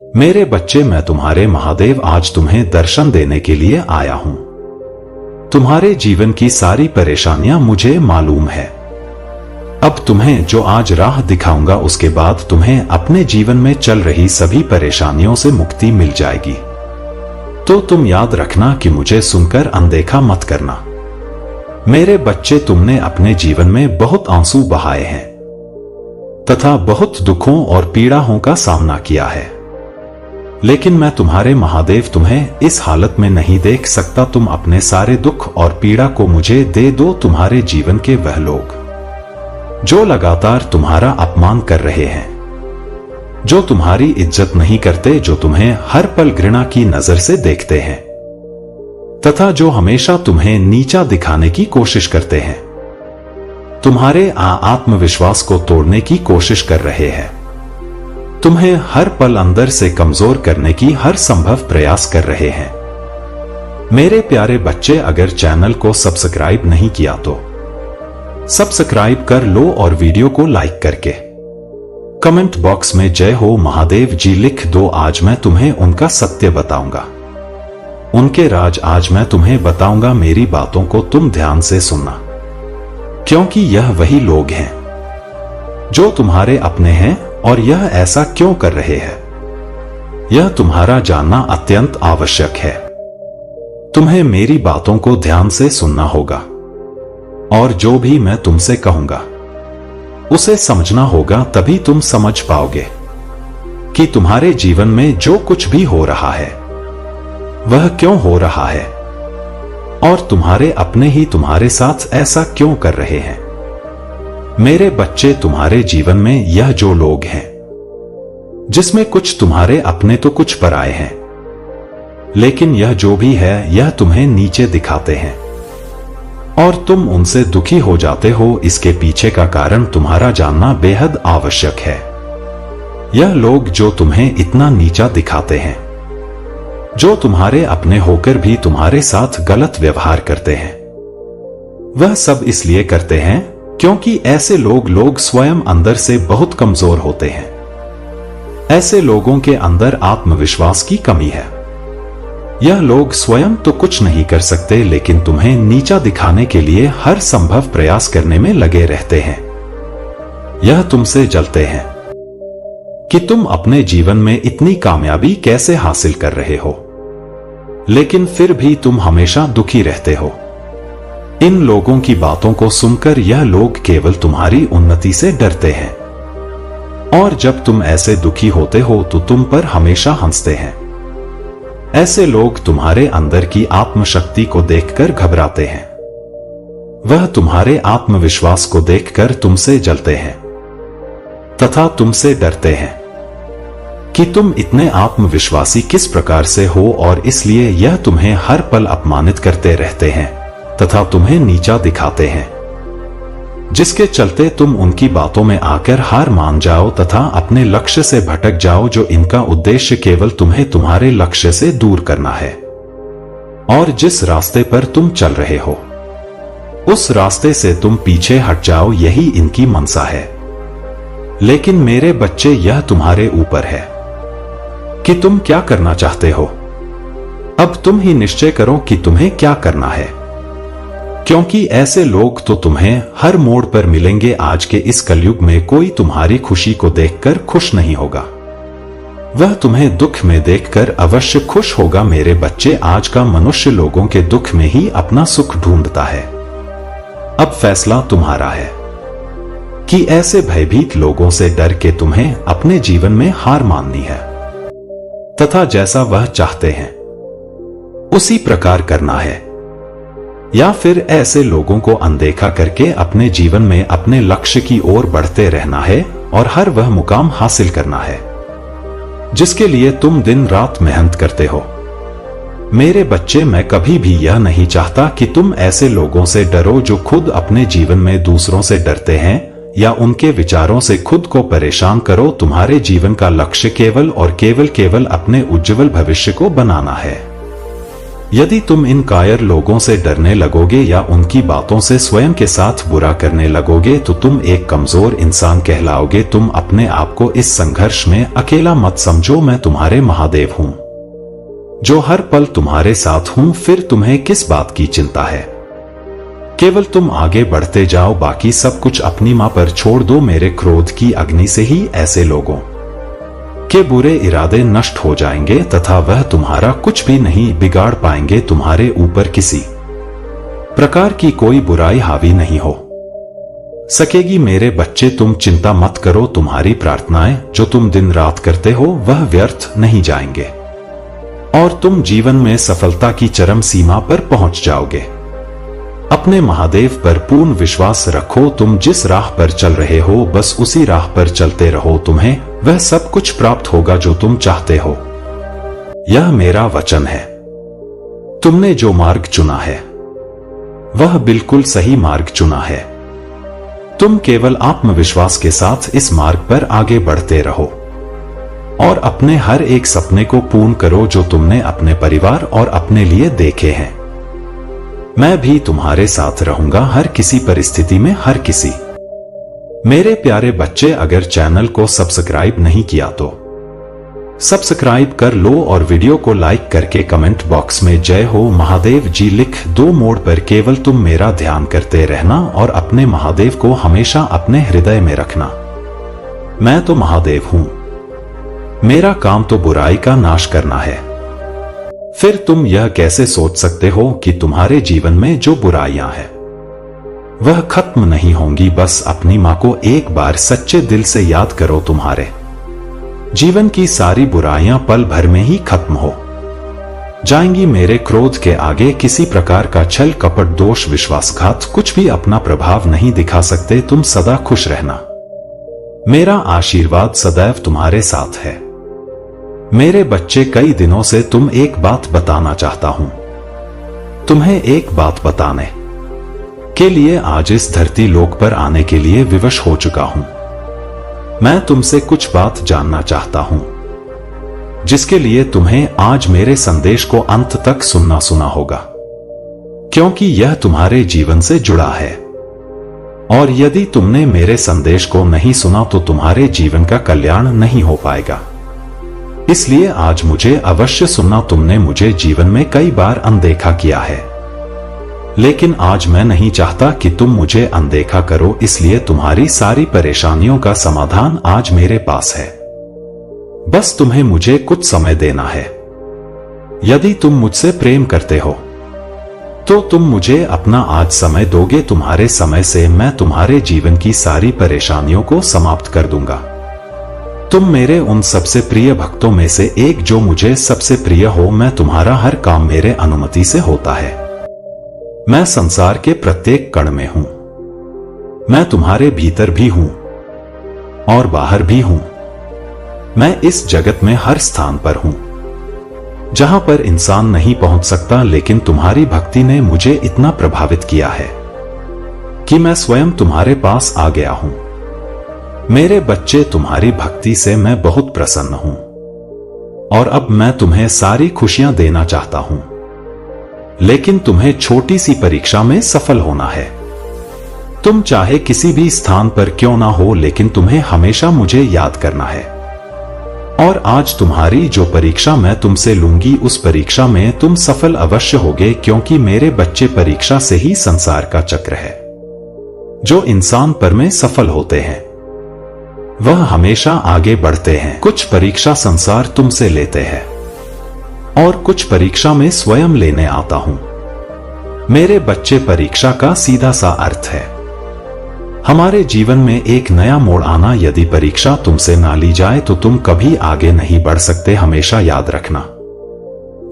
मेरे बच्चे, मैं तुम्हारे महादेव आज तुम्हें दर्शन देने के लिए आया हूं। तुम्हारे जीवन की सारी परेशानियां मुझे मालूम है। अब तुम्हें जो आज राह दिखाऊंगा उसके बाद तुम्हें अपने जीवन में चल रही सभी परेशानियों से मुक्ति मिल जाएगी। तो तुम याद रखना कि मुझे सुनकर अनदेखा मत करना। मेरे बच्चे, तुमने अपने जीवन में बहुत आंसू बहाए हैं तथा बहुत दुखों और पीड़ाओं का सामना किया है, लेकिन मैं तुम्हारे महादेव तुम्हें इस हालत में नहीं देख सकता। तुम अपने सारे दुख और पीड़ा को मुझे दे दो। तुम्हारे जीवन के वह लोग जो लगातार तुम्हारा अपमान कर रहे हैं, जो तुम्हारी इज्जत नहीं करते, जो तुम्हें हर पल घृणा की नजर से देखते हैं तथा जो हमेशा तुम्हें नीचा दिखाने की कोशिश करते हैं, तुम्हारे आत्मविश्वास को तोड़ने की कोशिश कर रहे हैं, तुम्हें हर पल अंदर से कमजोर करने की हर संभव प्रयास कर रहे हैं। मेरे प्यारे बच्चे, अगर चैनल को सब्सक्राइब नहीं किया तो सब्सक्राइब कर लो और वीडियो को लाइक करके कमेंट बॉक्स में जय हो महादेव जी लिख दो। आज मैं तुम्हें उनका सत्य बताऊंगा, उनके राज आज मैं तुम्हें बताऊंगा। मेरी बातों को तुम ध्यान से सुनना, क्योंकि यह वही लोग हैं जो तुम्हारे अपने हैं और यह ऐसा क्यों कर रहे हैं, यह तुम्हारा जानना अत्यंत आवश्यक है। तुम्हें मेरी बातों को ध्यान से सुनना होगा और जो भी मैं तुमसे कहूंगा उसे समझना होगा, तभी तुम समझ पाओगे कि तुम्हारे जीवन में जो कुछ भी हो रहा है वह क्यों हो रहा है और तुम्हारे अपने ही तुम्हारे साथ ऐसा क्यों कर रहे हैं। मेरे बच्चे, तुम्हारे जीवन में यह जो लोग हैं, जिसमें कुछ तुम्हारे अपने तो कुछ पराए हैं, लेकिन यह जो भी है यह तुम्हें नीचे दिखाते हैं और तुम उनसे दुखी हो जाते हो। इसके पीछे का कारण तुम्हारा जानना बेहद आवश्यक है। यह लोग जो तुम्हें इतना नीचा दिखाते हैं, जो तुम्हारे अपने होकर भी तुम्हारे साथ गलत व्यवहार करते हैं, वह सब इसलिए करते हैं क्योंकि ऐसे लोग स्वयं अंदर से बहुत कमजोर होते हैं। ऐसे लोगों के अंदर आत्मविश्वास की कमी है। यह लोग स्वयं तो कुछ नहीं कर सकते, लेकिन तुम्हें नीचा दिखाने के लिए हर संभव प्रयास करने में लगे रहते हैं। यह तुमसे जलते हैं कि तुम अपने जीवन में इतनी कामयाबी कैसे हासिल कर रहे हो, लेकिन फिर भी तुम हमेशा दुखी रहते हो। इन लोगों की बातों को सुनकर यह लोग केवल तुम्हारी उन्नति से डरते हैं और जब तुम ऐसे दुखी होते हो तो तुम पर हमेशा हंसते हैं। ऐसे लोग तुम्हारे अंदर की आत्मशक्ति को देखकर घबराते हैं। वह तुम्हारे आत्मविश्वास को देखकर तुमसे जलते हैं तथा तुमसे डरते हैं कि तुम इतने आत्मविश्वासी किस प्रकार से हो, और इसलिए यह तुम्हें हर पल अपमानित करते रहते हैं तथा तुम्हें नीचा दिखाते हैं, जिसके चलते तुम उनकी बातों में आकर हार मान जाओ तथा अपने लक्ष्य से भटक जाओ, जो इनका उद्देश्य केवल तुम्हें तुम्हारे लक्ष्य से दूर करना है। और जिस रास्ते पर तुम चल रहे हो उस रास्ते से तुम पीछे हट जाओ, यही इनकी मनसा है। लेकिन मेरे बच्चे, यह तुम्हारे ऊपर है कि तुम क्या करना चाहते हो। अब तुम ही निश्चय करो कि तुम्हें क्या करना है, क्योंकि ऐसे लोग तो तुम्हें हर मोड़ पर मिलेंगे। आज के इस कलयुग में कोई तुम्हारी खुशी को देखकर खुश नहीं होगा, वह तुम्हें दुख में देखकर अवश्य खुश होगा। मेरे बच्चे, आज का मनुष्य लोगों के दुख में ही अपना सुख ढूंढता है। अब फैसला तुम्हारा है कि ऐसे भयभीत लोगों से डर के तुम्हें अपने जीवन में हार माननी है तथा जैसा वह चाहते हैं उसी प्रकार करना है, या फिर ऐसे लोगों को अनदेखा करके अपने जीवन में अपने लक्ष्य की ओर बढ़ते रहना है और हर वह मुकाम हासिल करना है जिसके लिए तुम दिन रात मेहनत करते हो। मेरे बच्चे, मैं कभी भी यह नहीं चाहता कि तुम ऐसे लोगों से डरो जो खुद अपने जीवन में दूसरों से डरते हैं या उनके विचारों से खुद को परेशान करो। तुम्हारे जीवन का लक्ष्य केवल और केवल अपने उज्जवल भविष्य को बनाना है। यदि तुम इन कायर लोगों से डरने लगोगे या उनकी बातों से स्वयं के साथ बुरा करने लगोगे तो तुम एक कमजोर इंसान कहलाओगे। तुम अपने आप को इस संघर्ष में अकेला मत समझो। मैं तुम्हारे महादेव हूं जो हर पल तुम्हारे साथ हूं। फिर तुम्हें किस बात की चिंता है? केवल तुम आगे बढ़ते जाओ, बाकी सब कुछ अपनी मां पर छोड़ दो। मेरे क्रोध की अग्नि से ही ऐसे लोगों के बुरे इरादे नष्ट हो जाएंगे तथा वह तुम्हारा कुछ भी नहीं बिगाड़ पाएंगे। तुम्हारे ऊपर किसी प्रकार की कोई बुराई हावी नहीं हो सकेगी। मेरे बच्चे, तुम चिंता मत करो। तुम्हारी प्रार्थनाएं जो तुम दिन रात करते हो वह व्यर्थ नहीं जाएंगे और तुम जीवन में सफलता की चरम सीमा पर पहुंच जाओगे। अपने महादेव पर पूर्ण विश्वास रखो। तुम जिस राह पर चल रहे हो बस उसी राह पर चलते रहो। तुम्हें वह सब कुछ प्राप्त होगा जो तुम चाहते हो। यह मेरा वचन है। तुमने जो मार्ग चुना है वह बिल्कुल सही मार्ग चुना है। तुम केवल आत्मविश्वास के साथ इस मार्ग पर आगे बढ़ते रहो और अपने हर एक सपने को पूर्ण करो जो तुमने अपने परिवार और अपने लिए देखे हैं। मैं भी तुम्हारे साथ रहूंगा हर किसी परिस्थिति में, हर किसी। मेरे प्यारे बच्चे, अगर चैनल को सब्सक्राइब नहीं किया तो सब्सक्राइब कर लो और वीडियो को लाइक करके कमेंट बॉक्स में जय हो महादेव जी लिख दो। मोड़ पर केवल तुम मेरा ध्यान करते रहना और अपने महादेव को हमेशा अपने हृदय में रखना। मैं तो महादेव हूं, मेरा काम तो बुराई का नाश करना है। फिर तुम यह कैसे सोच सकते हो कि तुम्हारे जीवन में जो बुराइयां हैं वह खत्म नहीं होंगी? बस अपनी मां को एक बार सच्चे दिल से याद करो। तुम्हारे जीवन की सारी बुराइयां पल भर में ही खत्म हो जाएंगी। मेरे क्रोध के आगे किसी प्रकार का छल कपट दोष विश्वासघात कुछ भी अपना प्रभाव नहीं दिखा सकते। तुम सदा खुश रहना। मेरा आशीर्वाद सदैव तुम्हारे साथ है। मेरे बच्चे, कई दिनों से तुम एक बात बताना चाहता हूं। तुम्हें एक बात बताने के लिए आज इस धरती लोक पर आने के लिए विवश हो चुका हूं। मैं तुमसे कुछ बात जानना चाहता हूं जिसके लिए तुम्हें आज मेरे संदेश को अंत तक सुनना होगा, क्योंकि यह तुम्हारे जीवन से जुड़ा है। और यदि तुमने मेरे संदेश को नहीं सुना तो तुम्हारे जीवन का कल्याण नहीं हो पाएगा। इसलिए आज मुझे अवश्य सुनना। तुमने मुझे जीवन में कई बार अनदेखा किया है, लेकिन आज मैं नहीं चाहता कि तुम मुझे अनदेखा करो। इसलिए तुम्हारी सारी परेशानियों का समाधान आज मेरे पास है। बस तुम्हें मुझे कुछ समय देना है। यदि तुम मुझसे प्रेम करते हो तो तुम मुझे अपना आज समय दोगे। तुम्हारे समय से मैं तुम्हारे जीवन की सारी परेशानियों को समाप्त कर दूंगा। तुम मेरे उन सबसे प्रिय भक्तों में से एक जो मुझे सबसे प्रिय हो। मैं तुम्हारा हर काम मेरे अनुमति से होता है। मैं संसार के प्रत्येक कण में हूं। मैं तुम्हारे भीतर भी हूं और बाहर भी हूं। मैं इस जगत में हर स्थान पर हूं जहां पर इंसान नहीं पहुंच सकता, लेकिन तुम्हारी भक्ति ने मुझे इतना प्रभावित किया है कि मैं स्वयं तुम्हारे पास आ गया हूं। मेरे बच्चे, तुम्हारी भक्ति से मैं बहुत प्रसन्न हूं और अब मैं तुम्हें सारी खुशियां देना चाहता हूं, लेकिन तुम्हें छोटी सी परीक्षा में सफल होना है। तुम चाहे किसी भी स्थान पर क्यों ना हो, लेकिन तुम्हें हमेशा मुझे याद करना है। और आज तुम्हारी जो परीक्षा मैं तुमसे लूंगी उस परीक्षा में तुम सफल अवश्य होगे, क्योंकि मेरे बच्चे, परीक्षा से ही संसार का चक्र है। जो इंसान पर में सफल होते हैं वह हमेशा आगे बढ़ते हैं। कुछ परीक्षा संसार तुमसे लेते हैं और कुछ परीक्षा में स्वयं लेने आता हूं। मेरे बच्चे, परीक्षा का सीधा सा अर्थ है हमारे जीवन में एक नया मोड़ आना। यदि परीक्षा तुमसे ना ली जाए तो तुम कभी आगे नहीं बढ़ सकते। हमेशा याद रखना,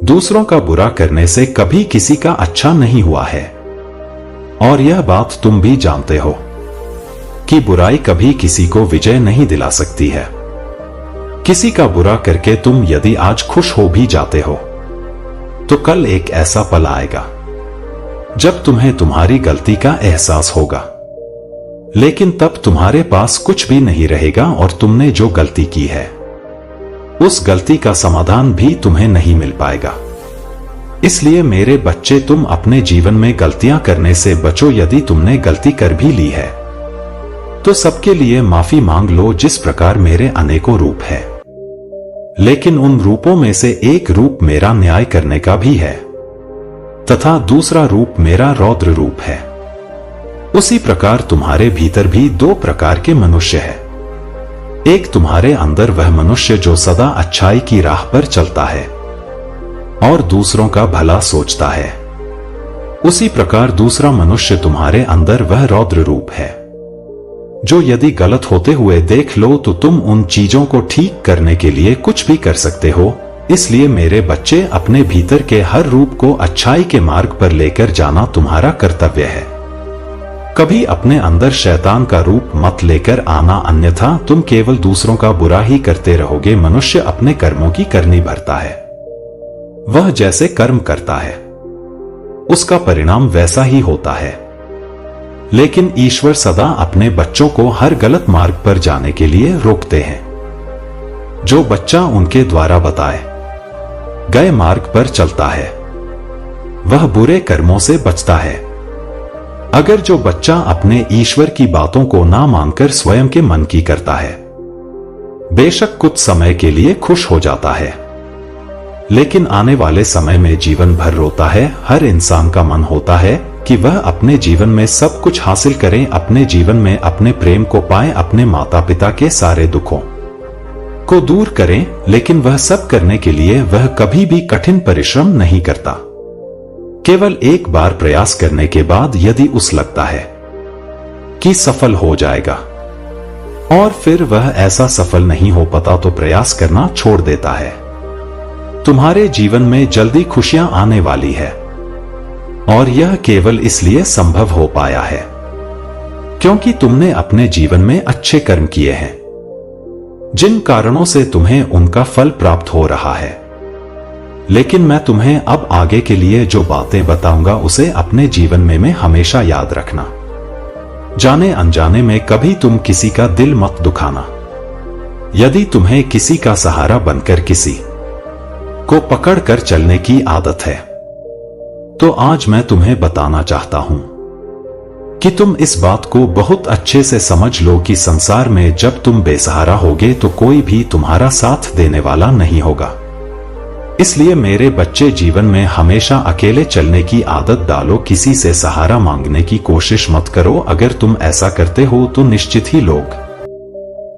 दूसरों का बुरा करने से कभी किसी का अच्छा नहीं हुआ है। और यह बात तुम भी जानते हो कि बुराई कभी किसी को विजय नहीं दिला सकती है। किसी का बुरा करके तुम यदि आज खुश हो भी जाते हो तो कल एक ऐसा पल आएगा जब तुम्हें तुम्हारी गलती का एहसास होगा, लेकिन तब तुम्हारे पास कुछ भी नहीं रहेगा और तुमने जो गलती की है उस गलती का समाधान भी तुम्हें नहीं मिल पाएगा। इसलिए मेरे बच्चे, तुम अपने जीवन में गलतियां करने से बचो। यदि तुमने गलती कर भी ली है तो सबके लिए माफी मांग लो। जिस प्रकार मेरे अनेकों रूप है, लेकिन उन रूपों में से एक रूप मेरा न्याय करने का भी है तथा दूसरा रूप मेरा रौद्र रूप है। उसी प्रकार तुम्हारे भीतर भी दो प्रकार के मनुष्य है। एक तुम्हारे अंदर वह मनुष्य जो सदा अच्छाई की राह पर चलता है और दूसरों का भला सोचता है। उसी प्रकार दूसरा मनुष्य तुम्हारे अंदर वह रौद्र रूप है जो यदि गलत होते हुए देख लो तो तुम उन चीजों को ठीक करने के लिए कुछ भी कर सकते हो। इसलिए मेरे बच्चे, अपने भीतर के हर रूप को अच्छाई के मार्ग पर लेकर जाना तुम्हारा कर्तव्य है। कभी अपने अंदर शैतान का रूप मत लेकर आना, अन्यथा तुम केवल दूसरों का बुरा ही करते रहोगे। मनुष्य अपने कर्मों की करनी भरता है। वह जैसे कर्म करता है उसका परिणाम वैसा ही होता है। लेकिन ईश्वर सदा अपने बच्चों को हर गलत मार्ग पर जाने के लिए रोकते हैं। जो बच्चा उनके द्वारा बताए गए मार्ग पर चलता है वह बुरे कर्मों से बचता है। अगर जो बच्चा अपने ईश्वर की बातों को ना मानकर स्वयं के मन की करता है, बेशक कुछ समय के लिए खुश हो जाता है, लेकिन आने वाले समय में जीवन भर रोता है। हर इंसान का मन होता है कि वह अपने जीवन में सब कुछ हासिल करें, अपने जीवन में अपने प्रेम को पाएं, अपने माता पिता के सारे दुखों को दूर करें, लेकिन वह सब करने के लिए वह कभी भी कठिन परिश्रम नहीं करता। केवल एक बार प्रयास करने के बाद यदि उसे लगता है कि सफल हो जाएगा और फिर वह ऐसा सफल नहीं हो पाता तो प्रयास करना छोड़ देता है। तुम्हारे जीवन में जल्दी खुशियां आने वाली है और यह केवल इसलिए संभव हो पाया है क्योंकि तुमने अपने जीवन में अच्छे कर्म किए हैं, जिन कारणों से तुम्हें उनका फल प्राप्त हो रहा है। लेकिन मैं तुम्हें अब आगे के लिए जो बातें बताऊंगा उसे अपने जीवन में हमेशा याद रखना। जाने अनजाने में कभी तुम किसी का दिल मत दुखाना। यदि तुम्हें किसी का सहारा बनकर किसी को पकड़कर चलने की आदत है तो आज मैं तुम्हें बताना चाहता हूं कि तुम इस बात को बहुत अच्छे से समझ लो कि संसार में जब तुम बेसहारा होगे तो कोई भी तुम्हारा साथ देने वाला नहीं होगा। इसलिए मेरे बच्चे, जीवन में हमेशा अकेले चलने की आदत डालो। किसी से सहारा मांगने की कोशिश मत करो। अगर तुम ऐसा करते हो तो निश्चित ही लोग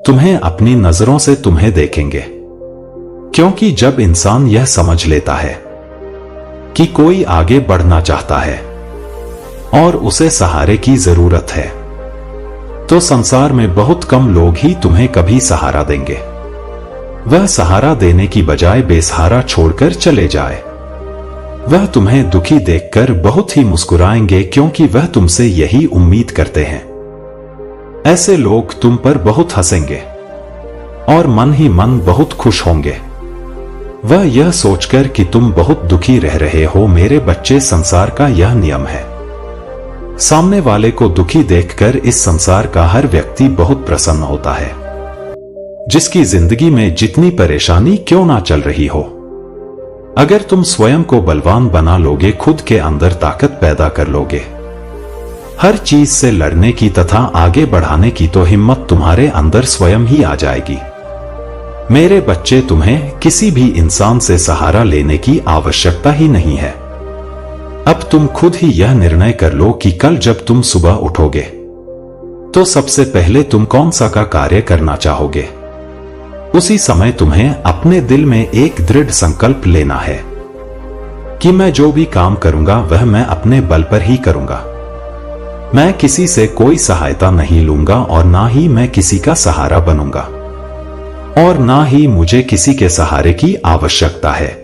तुम्हें अपनी नजरों से तुम्हें देखेंगे, क्योंकि जब इंसान यह समझ लेता है कि कोई आगे बढ़ना चाहता है और उसे सहारे की जरूरत है तो संसार में बहुत कम लोग ही तुम्हें कभी सहारा देंगे। वह सहारा देने की बजाय बेसहारा छोड़कर चले जाए। वह तुम्हें दुखी देखकर बहुत ही मुस्कुराएंगे क्योंकि वह तुमसे यही उम्मीद करते हैं। ऐसे लोग तुम पर बहुत हंसेंगे और मन ही मन बहुत खुश होंगे, वह यह सोचकर कि तुम बहुत दुखी रह रहे हो। मेरे बच्चे, संसार का यह नियम है। सामने वाले को दुखी देखकर इस संसार का हर व्यक्ति बहुत प्रसन्न होता है, जिसकी जिंदगी में जितनी परेशानी क्यों ना चल रही हो। अगर तुम स्वयं को बलवान बना लोगे, खुद के अंदर ताकत पैदा कर लोगे, हर चीज से लड़ने की तथा आगे बढ़ाने की, तो हिम्मत तुम्हारे अंदर स्वयं ही आ जाएगी। मेरे बच्चे, तुम्हें किसी भी इंसान से सहारा लेने की आवश्यकता ही नहीं है। अब तुम खुद ही यह निर्णय कर लो कि कल जब तुम सुबह उठोगे तो सबसे पहले तुम कौन सा का कार्य करना चाहोगे। उसी समय तुम्हें अपने दिल में एक दृढ़ संकल्प लेना है कि मैं जो भी काम करूंगा वह मैं अपने बल पर ही करूंगा। मैं किसी से कोई सहायता नहीं लूंगा और ना ही मैं किसी का सहारा बनूंगा और ना ही मुझे किसी के सहारे की आवश्यकता है।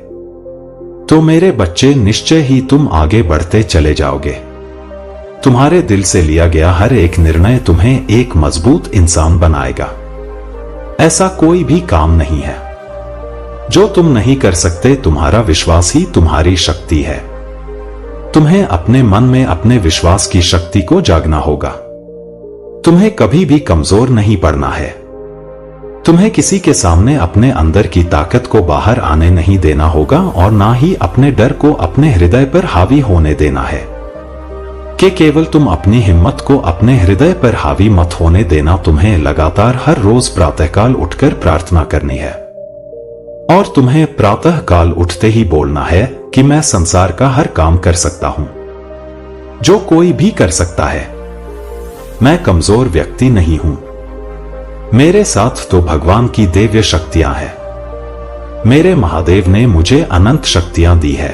तो मेरे बच्चे, निश्चय ही तुम आगे बढ़ते चले जाओगे। तुम्हारे दिल से लिया गया हर एक निर्णय तुम्हें एक मजबूत इंसान बनाएगा। ऐसा कोई भी काम नहीं है जो तुम नहीं कर सकते। तुम्हारा विश्वास ही तुम्हारी शक्ति है। तुम्हें अपने मन में अपने विश्वास की शक्ति को जागना होगा। तुम्हें कभी भी कमजोर नहीं पड़ना है। तुम्हें किसी के सामने अपने अंदर की ताकत को बाहर आने नहीं देना होगा और ना ही अपने डर को अपने हृदय पर हावी होने देना है कि केवल तुम अपनी हिम्मत को अपने हृदय पर हावी मत होने देना। तुम्हें लगातार हर रोज प्रातःकाल उठकर प्रार्थना करनी है और तुम्हें प्रातःकाल उठते ही बोलना है कि मैं संसार का हर काम कर सकता हूं जो कोई भी कर सकता है। मैं कमजोर व्यक्ति नहीं हूं, मेरे साथ तो भगवान की दिव्य शक्तियां हैं। मेरे महादेव ने मुझे अनंत शक्तियां दी है।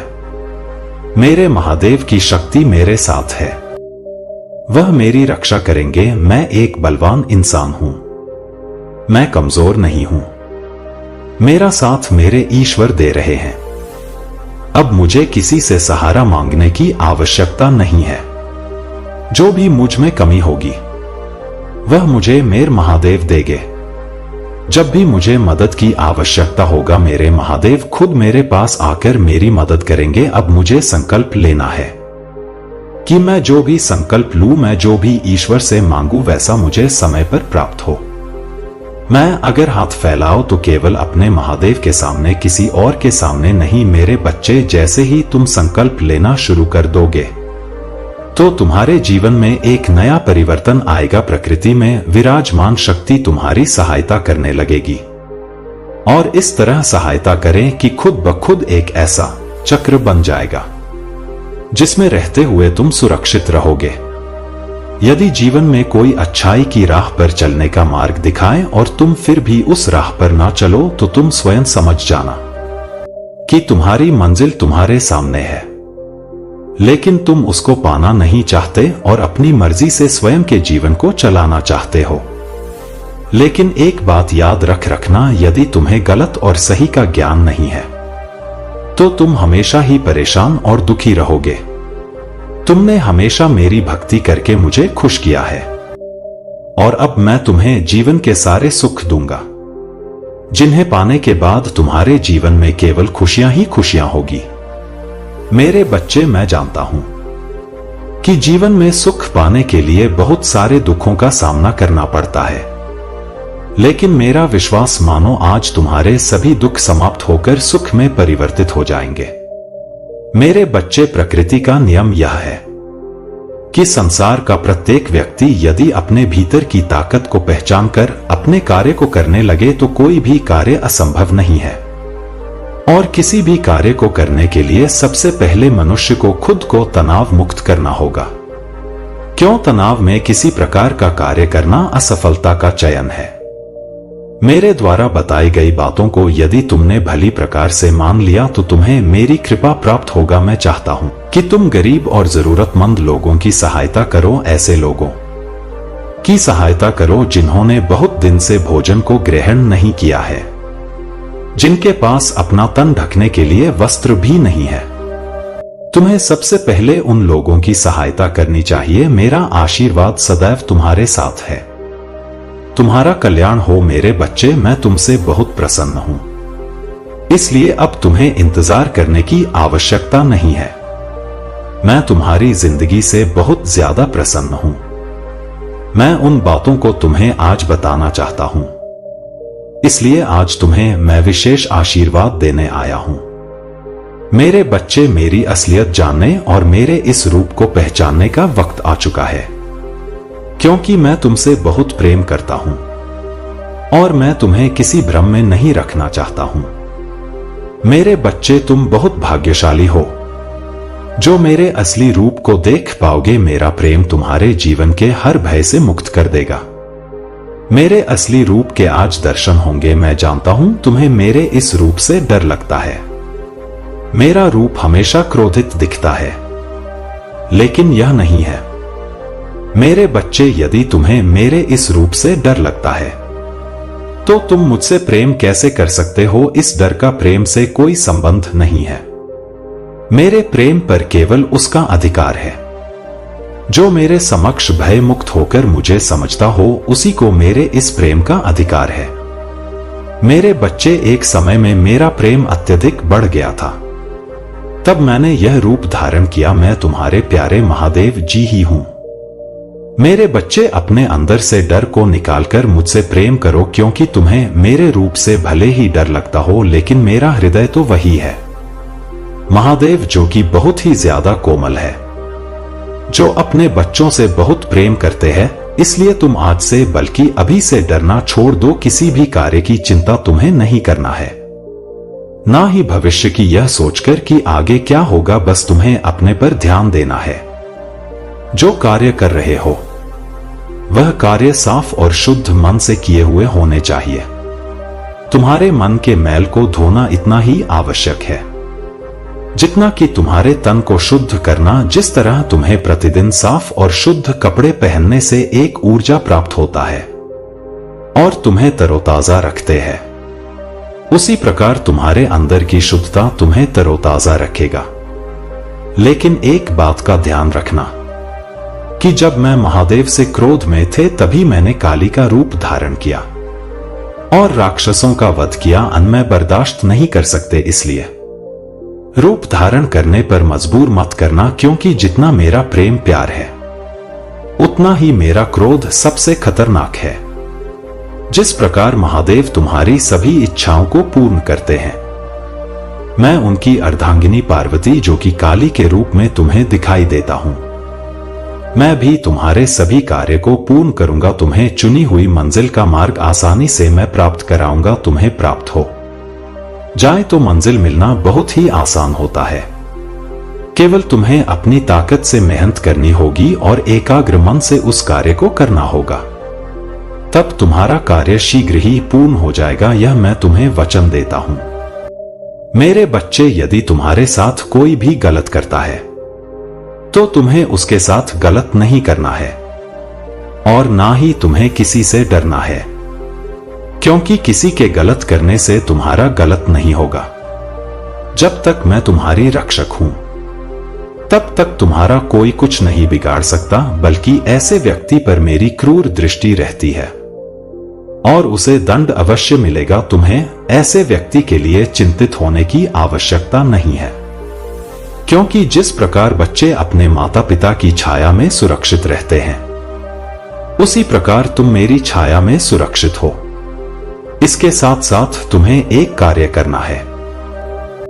मेरे महादेव की शक्ति मेरे साथ है, वह मेरी रक्षा करेंगे। मैं एक बलवान इंसान हूं, मैं कमजोर नहीं हूं, मेरा साथ मेरे ईश्वर दे रहे हैं। अब मुझे किसी से सहारा मांगने की आवश्यकता नहीं है। जो भी मुझ में कमी होगी वह मुझे मेरे महादेव देंगे। जब भी मुझे मदद की आवश्यकता होगा मेरे महादेव खुद मेरे पास आकर मेरी मदद करेंगे। अब मुझे संकल्प लेना है कि मैं जो भी संकल्प लूं, मैं जो भी ईश्वर से मांगू वैसा मुझे समय पर प्राप्त हो। मैं अगर हाथ फैलाओ तो केवल अपने महादेव के सामने, किसी और के सामने नहीं। मेरे बच्चे, जैसे ही तुम संकल्प लेना शुरू कर दोगे तो तुम्हारे जीवन में एक नया परिवर्तन आएगा। प्रकृति में विराजमान शक्ति तुम्हारी सहायता करने लगेगी और इस तरह सहायता करें कि खुद ब खुद एक ऐसा चक्र बन जाएगा जिसमें रहते हुए तुम सुरक्षित रहोगे। यदि जीवन में कोई अच्छाई की राह पर चलने का मार्ग दिखाए और तुम फिर भी उस राह पर ना चलो तो तुम स्वयं समझ जाना कि तुम्हारी मंजिल तुम्हारे सामने है, लेकिन तुम उसको पाना नहीं चाहते और अपनी मर्जी से स्वयं के जीवन को चलाना चाहते हो। लेकिन एक बात याद रखना, यदि तुम्हें गलत और सही का ज्ञान नहीं है तो तुम हमेशा ही परेशान और दुखी रहोगे। तुमने हमेशा मेरी भक्ति करके मुझे खुश किया है और अब मैं तुम्हें जीवन के सारे सुख दूंगा जिन्हें पाने के बाद तुम्हारे जीवन में केवल खुशियां ही खुशियां होगी। मेरे बच्चे, मैं जानता हूं कि जीवन में सुख पाने के लिए बहुत सारे दुखों का सामना करना पड़ता है, लेकिन मेरा विश्वास मानो आज तुम्हारे सभी दुख समाप्त होकर सुख में परिवर्तित हो जाएंगे। मेरे बच्चे, प्रकृति का नियम यह है कि संसार का प्रत्येक व्यक्ति यदि अपने भीतर की ताकत को पहचानकर अपने कार्य को करने लगे तो कोई भी कार्य असंभव नहीं है। और किसी भी कार्य को करने के लिए सबसे पहले मनुष्य को खुद को तनाव मुक्त करना होगा। क्यों? तनाव में किसी प्रकार का कार्य करना असफलता का चयन है। मेरे द्वारा बताई गई बातों को यदि तुमने भली प्रकार से मान लिया तो तुम्हें मेरी कृपा प्राप्त होगा। मैं चाहता हूं कि तुम गरीब और जरूरतमंद लोगों की सहायता करो, ऐसे लोगों की सहायता करो जिन्होंने बहुत दिन से भोजन को ग्रहण नहीं किया है, जिनके पास अपना तन ढकने के लिए वस्त्र भी नहीं है। तुम्हें सबसे पहले उन लोगों की सहायता करनी चाहिए। मेरा आशीर्वाद सदैव तुम्हारे साथ है। तुम्हारा कल्याण हो मेरे बच्चे। मैं तुमसे बहुत प्रसन्न हूं, इसलिए अब तुम्हें इंतजार करने की आवश्यकता नहीं है। मैं तुम्हारी जिंदगी से बहुत ज्यादा प्रसन्न हूं। मैं उन बातों को तुम्हें आज बताना चाहता हूं, इसलिए आज तुम्हें मैं विशेष आशीर्वाद देने आया हूं। मेरे बच्चे, मेरी असलियत जानने और मेरे इस रूप को पहचानने का वक्त आ चुका है, क्योंकि मैं तुमसे बहुत प्रेम करता हूं और मैं तुम्हें किसी भ्रम में नहीं रखना चाहता हूं। मेरे बच्चे, तुम बहुत भाग्यशाली हो जो मेरे असली रूप को देख पाओगे। मेरा प्रेम तुम्हारे जीवन के हर भय से मुक्त कर देगा। मेरे असली रूप के आज दर्शन होंगे। मैं जानता हूं तुम्हें मेरे इस रूप से डर लगता है। मेरा रूप हमेशा क्रोधित दिखता है, लेकिन यह नहीं है। मेरे बच्चे, यदि तुम्हें मेरे इस रूप से डर लगता है तो तुम मुझसे प्रेम कैसे कर सकते हो? इस डर का प्रेम से कोई संबंध नहीं है। मेरे प्रेम पर केवल उसका अधिकार है। जो मेरे समक्ष भय मुक्त होकर मुझे समझता हो उसी को मेरे इस प्रेम का अधिकार है। मेरे बच्चे, एक समय में मेरा प्रेम अत्यधिक बढ़ गया था, तब मैंने यह रूप धारण किया। मैं तुम्हारे प्यारे महादेव जी ही हूं। मेरे बच्चे, अपने अंदर से डर को निकालकर मुझसे प्रेम करो, क्योंकि तुम्हें मेरे रूप से भले ही डर लगता हो, लेकिन मेरा हृदय तो वही है महादेव, जो कि बहुत ही ज्यादा कोमल है, जो अपने बच्चों से बहुत प्रेम करते हैं। इसलिए तुम आज से, बल्कि अभी से डरना छोड़ दो। किसी भी कार्य की चिंता तुम्हें नहीं करना है, ना ही भविष्य की यह सोचकर कि आगे क्या होगा। बस तुम्हें अपने पर ध्यान देना है। जो कार्य कर रहे हो वह कार्य साफ और शुद्ध मन से किए हुए होने चाहिए। तुम्हारे मन के मैल को धोना इतना ही आवश्यक है जितना कि तुम्हारे तन को शुद्ध करना। जिस तरह तुम्हें प्रतिदिन साफ और शुद्ध कपड़े पहनने से एक ऊर्जा प्राप्त होता है और तुम्हें तरोताजा रखते हैं, उसी प्रकार तुम्हारे अंदर की शुद्धता तुम्हें तरोताजा रखेगा। लेकिन एक बात का ध्यान रखना कि जब मैं महादेव से क्रोध में थे, तभी मैंने काली का रूप धारण किया और राक्षसों का वध किया। मैं बर्दाश्त नहीं कर सकते, इसलिए रूप धारण करने पर मजबूर मत करना, क्योंकि जितना मेरा प्रेम प्यार है उतना ही मेरा क्रोध सबसे खतरनाक है। जिस प्रकार महादेव तुम्हारी सभी इच्छाओं को पूर्ण करते हैं, मैं उनकी अर्धांगिनी पार्वती, जो कि काली के रूप में तुम्हें दिखाई देता हूं, मैं भी तुम्हारे सभी कार्य को पूर्ण करूंगा। तुम्हें चुनी हुई मंजिल का मार्ग आसानी से मैं प्राप्त कराऊंगा। तुम्हें प्राप्त हो जाए तो मंजिल मिलना बहुत ही आसान होता है। केवल तुम्हें अपनी ताकत से मेहनत करनी होगी और एकाग्र मन से उस कार्य को करना होगा, तब तुम्हारा कार्य शीघ्र ही पूर्ण हो जाएगा। यह मैं तुम्हें वचन देता हूं। मेरे बच्चे, यदि तुम्हारे साथ कोई भी गलत करता है तो तुम्हें उसके साथ गलत नहीं करना है और ना ही तुम्हें किसी से डरना है, क्योंकि किसी के गलत करने से तुम्हारा गलत नहीं होगा। जब तक मैं तुम्हारी रक्षक हूं तब तक तुम्हारा कोई कुछ नहीं बिगाड़ सकता, बल्कि ऐसे व्यक्ति पर मेरी क्रूर दृष्टि रहती है और उसे दंड अवश्य मिलेगा। तुम्हें ऐसे व्यक्ति के लिए चिंतित होने की आवश्यकता नहीं है, क्योंकि जिस प्रकार बच्चे अपने माता पिता की छाया में सुरक्षित रहते हैं, उसी प्रकार तुम मेरी छाया में सुरक्षित हो। इसके साथ साथ तुम्हें एक कार्य करना है।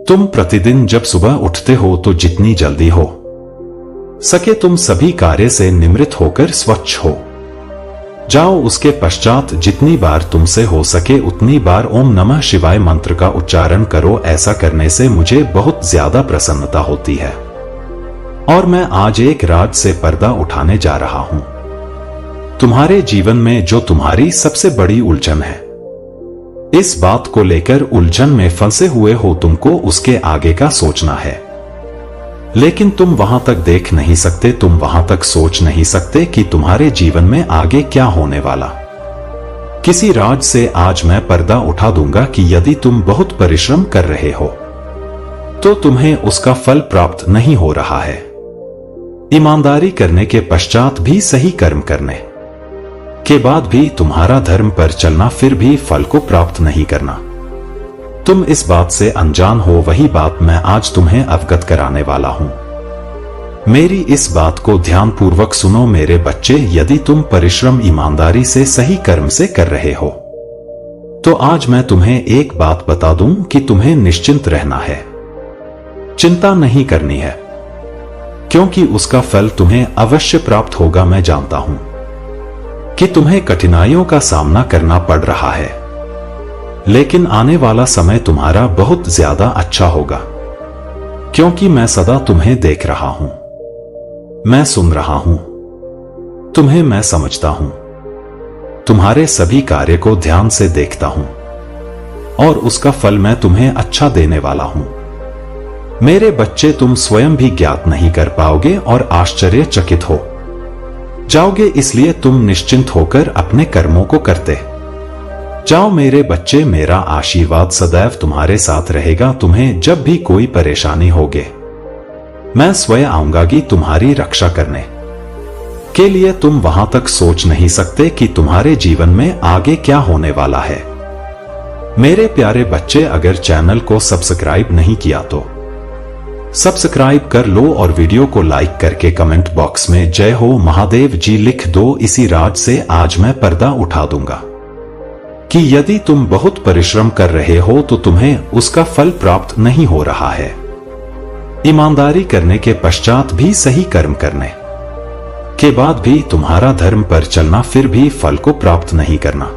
तुम प्रतिदिन जब सुबह उठते हो तो जितनी जल्दी हो सके तुम सभी कार्य से निवृत्त होकर स्वच्छ हो जाओ। उसके पश्चात जितनी बार तुमसे हो सके उतनी बार ओम नमः शिवाय मंत्र का उच्चारण करो। ऐसा करने से मुझे बहुत ज्यादा प्रसन्नता होती है और मैं आज एक राज से पर्दा उठाने जा रहा हूं। तुम्हारे जीवन में जो तुम्हारी सबसे बड़ी उलझन है, इस बात को लेकर उलझन में फंसे हुए हो, तुमको उसके आगे का सोचना है, लेकिन तुम वहां तक देख नहीं सकते, तुम वहां तक सोच नहीं सकते कि तुम्हारे जीवन में आगे क्या होने वाला। किसी राज से आज मैं पर्दा उठा दूंगा कि यदि तुम बहुत परिश्रम कर रहे हो तो तुम्हें उसका फल प्राप्त नहीं हो रहा है। ईमानदारी करने के पश्चात भी, सही कर्म करने के बाद भी तुम्हारा धर्म पर चलना, फिर भी फल को प्राप्त नहीं करना। तुम इस बात से अनजान हो, वही बात मैं आज तुम्हें अवगत कराने वाला हूं। मेरी इस बात को ध्यानपूर्वक सुनो मेरे बच्चे। यदि तुम परिश्रम ईमानदारी से सही कर्म से कर रहे हो तो आज मैं तुम्हें एक बात बता दूं कि तुम्हें निश्चिंत रहना है, चिंता नहीं करनी है, क्योंकि उसका फल तुम्हें अवश्य प्राप्त होगा। मैं जानता हूं कि तुम्हें कठिनाइयों का सामना करना पड़ रहा है, लेकिन आने वाला समय तुम्हारा बहुत ज्यादा अच्छा होगा, क्योंकि मैं सदा तुम्हें देख रहा हूं, मैं सुन रहा हूं, तुम्हें मैं समझता हूं, तुम्हारे सभी कार्य को ध्यान से देखता हूं और उसका फल मैं तुम्हें अच्छा देने वाला हूं। मेरे बच्चे, तुम स्वयं भी ज्ञात नहीं कर पाओगे और आश्चर्यचकित हो जाओगे, इसलिए तुम निश्चिंत होकर अपने कर्मों को करते जाओ मेरे बच्चे। मेरा आशीर्वाद सदैव तुम्हारे साथ रहेगा। तुम्हें जब भी कोई परेशानी होगे, मैं स्वयं आऊंगा कि तुम्हारी रक्षा करने के लिए। तुम वहां तक सोच नहीं सकते कि तुम्हारे जीवन में आगे क्या होने वाला है। मेरे प्यारे बच्चे, अगर चैनल को सब्सक्राइब नहीं किया तो सब्सक्राइब कर लो और वीडियो को लाइक करके कमेंट बॉक्स में जय हो महादेव जी लिख दो। इसी राज से आज मैं पर्दा उठा दूंगा कि यदि तुम बहुत परिश्रम कर रहे हो तो तुम्हें उसका फल प्राप्त नहीं हो रहा है। ईमानदारी करने के पश्चात भी, सही कर्म करने के बाद भी तुम्हारा धर्म पर चलना, फिर भी फल को प्राप्त नहीं करना।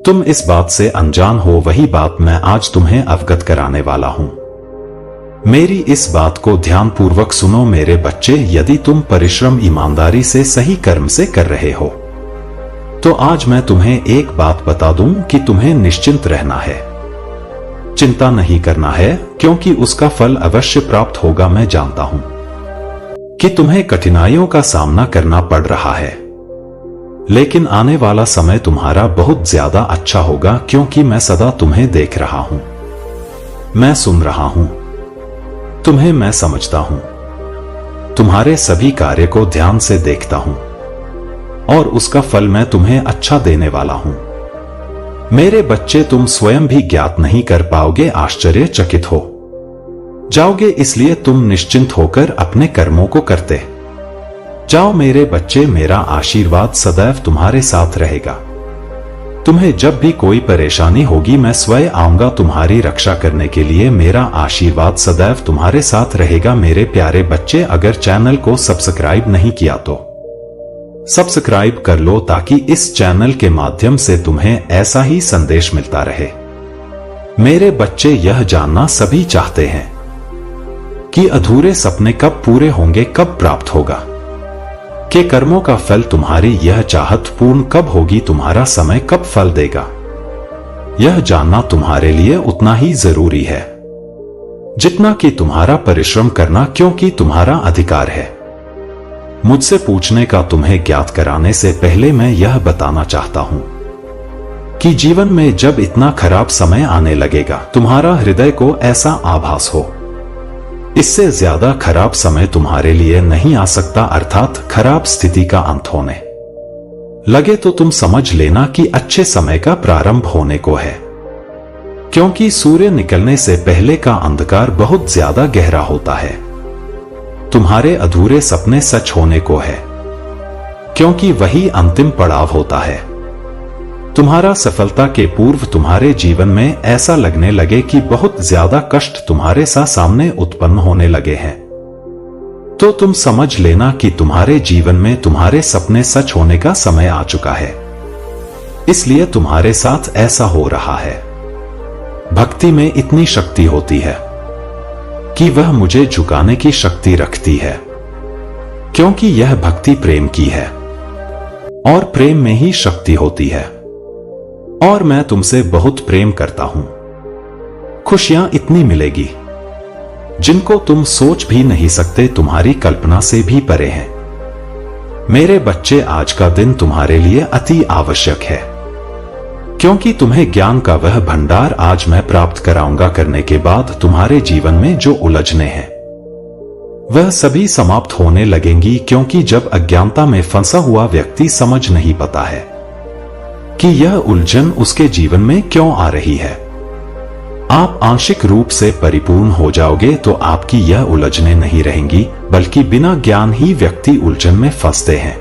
तुम इस बात से अनजान हो, वही बात मैं आज तुम्हें अवगत कराने वाला हूं। मेरी इस बात को ध्यानपूर्वक सुनो मेरे बच्चे। यदि तुम परिश्रम ईमानदारी से, सही कर्म से कर रहे हो तो आज मैं तुम्हें एक बात बता दूं कि तुम्हें निश्चिंत रहना है, चिंता नहीं करना है, क्योंकि उसका फल अवश्य प्राप्त होगा। मैं जानता हूं कि तुम्हें कठिनाइयों का सामना करना पड़ रहा है, लेकिन आने वाला समय तुम्हारा बहुत ज्यादा अच्छा होगा, क्योंकि मैं सदा तुम्हें देख रहा हूं, मैं सुन रहा हूं, तुम्हें मैं समझता हूं, तुम्हारे सभी कार्य को ध्यान से देखता हूं और उसका फल मैं तुम्हें अच्छा देने वाला हूं। मेरे बच्चे, तुम स्वयं भी ज्ञात नहीं कर पाओगे, आश्चर्यचकित हो जाओगे। इसलिए तुम निश्चिंत होकर अपने कर्मों को करते जाओ मेरे बच्चे। मेरा आशीर्वाद सदैव तुम्हारे साथ रहेगा। तुम्हें जब भी कोई परेशानी होगी, मैं स्वयं आऊंगा तुम्हारी रक्षा करने के लिए। मेरा आशीर्वाद सदैव तुम्हारे साथ रहेगा। मेरे प्यारे बच्चे, अगर चैनल को सब्सक्राइब नहीं किया तो सब्सक्राइब कर लो, ताकि इस चैनल के माध्यम से तुम्हें ऐसा ही संदेश मिलता रहे। मेरे बच्चे, यह जानना सभी चाहते हैं कि अधूरे सपने कब पूरे होंगे, कब प्राप्त होगा, के कर्मों का फल। तुम्हारी यह चाहत पूर्ण कब होगी, तुम्हारा समय कब फल देगा, यह जानना तुम्हारे लिए उतना ही जरूरी है जितना कि तुम्हारा परिश्रम करना, क्योंकि तुम्हारा अधिकार है। मुझसे पूछने का। तुम्हें ज्ञात कराने से पहले मैं यह बताना चाहता हूं कि जीवन में जब इतना खराब समय आने लगेगा, तुम्हारा हृदय को ऐसा आभास हो इससे ज्यादा खराब समय तुम्हारे लिए नहीं आ सकता, अर्थात खराब स्थिति का अंत होने लगे, तो तुम समझ लेना कि अच्छे समय का प्रारंभ होने को है। क्योंकि सूर्य निकलने से पहले का अंधकार बहुत ज्यादा गहरा होता है। तुम्हारे अधूरे सपने सच होने को है, क्योंकि वही अंतिम पड़ाव होता है। तुम्हारा सफलता के पूर्व तुम्हारे जीवन में ऐसा लगने लगे कि बहुत ज्यादा कष्ट तुम्हारे सामने उत्पन्न होने लगे हैं, तो तुम समझ लेना कि तुम्हारे जीवन में तुम्हारे सपने सच होने का समय आ चुका है। इसलिए तुम्हारे साथ ऐसा हो रहा है। भक्ति में इतनी शक्ति होती है कि वह मुझे झुकाने की शक्ति रखती है, क्योंकि यह भक्ति प्रेम की है और प्रेम में ही शक्ति होती है। और मैं तुमसे बहुत प्रेम करता हूं। खुशियां इतनी मिलेगी जिनको तुम सोच भी नहीं सकते, तुम्हारी कल्पना से भी परे हैं। मेरे बच्चे, आज का दिन तुम्हारे लिए अति आवश्यक है, क्योंकि तुम्हें ज्ञान का वह भंडार आज मैं प्राप्त कराऊंगा। करने के बाद तुम्हारे जीवन में जो उलझने हैं वह सभी समाप्त होने लगेंगी, क्योंकि जब अज्ञानता में फंसा हुआ व्यक्ति समझ नहीं पाता है कि यह उलझन उसके जीवन में क्यों आ रही है, आप आंशिक रूप से परिपूर्ण हो जाओगे तो आपकी यह उलझने नहीं रहेंगी, बल्कि बिना ज्ञान ही व्यक्ति उलझन में फंसते हैं,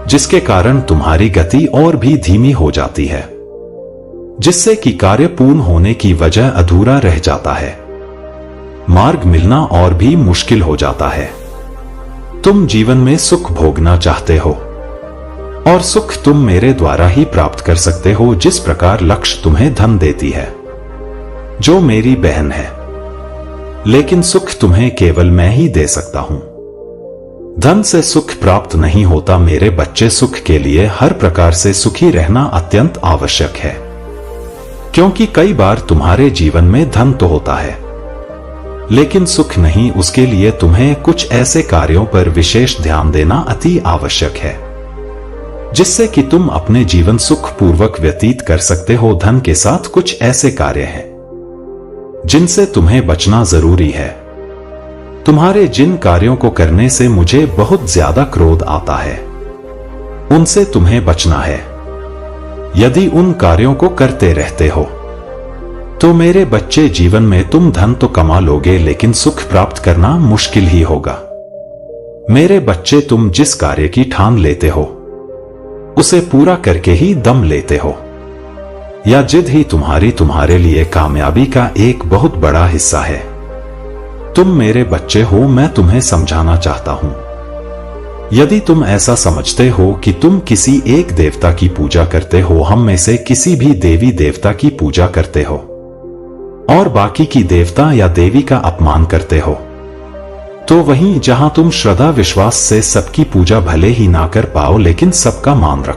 जिसके कारण तुम्हारी गति और भी धीमी हो जाती है, जिससे कि कार्य पूर्ण होने की वजह अधूरा रह जाता है, मार्ग मिलना और भी मुश्किल हो जाता है। तुम जीवन में सुख भोगना चाहते हो और सुख तुम मेरे द्वारा ही प्राप्त कर सकते हो, जिस प्रकार लक्ष्य तुम्हें धन देती है जो मेरी बहन है, लेकिन सुख तुम्हें केवल मैं ही दे सकता हूं। धन से सुख प्राप्त नहीं होता मेरे बच्चे। सुख के लिए हर प्रकार से सुखी रहना अत्यंत आवश्यक है, क्योंकि कई बार तुम्हारे जीवन में धन तो होता है लेकिन सुख नहीं। उसके लिए तुम्हें कुछ ऐसे कार्यों पर विशेष ध्यान देना अति आवश्यक है, जिससे कि तुम अपने जीवन सुख पूर्वक व्यतीत कर सकते हो। धन के साथ कुछ ऐसे कार्य हैं जिनसे तुम्हें बचना जरूरी है। तुम्हारे जिन कार्यों को करने से मुझे बहुत ज्यादा क्रोध आता है, उनसे तुम्हें बचना है। यदि उन कार्यों को करते रहते हो तो मेरे बच्चे, जीवन में तुम धन तो कमा लोगे लेकिन सुख प्राप्त करना मुश्किल ही होगा। मेरे बच्चे, तुम जिस कार्य की ठान लेते हो उसे पूरा करके ही दम लेते हो। या जिद ही तुम्हारे लिए कामयाबी का एक बहुत बड़ा हिस्सा है। तुम मेरे बच्चे हो, मैं तुम्हें समझाना चाहता हूं। यदि तुम ऐसा समझते हो कि तुम किसी एक देवता की पूजा करते हो, हम में से किसी भी देवी देवता की पूजा करते हो और बाकी की देवता या देवी का अपमान करते हो, तो वहीं जहां तुम श्रद्धा विश्वास से सबकी पूजा भले ही ना कर पाओ लेकिन सबका मान रखो।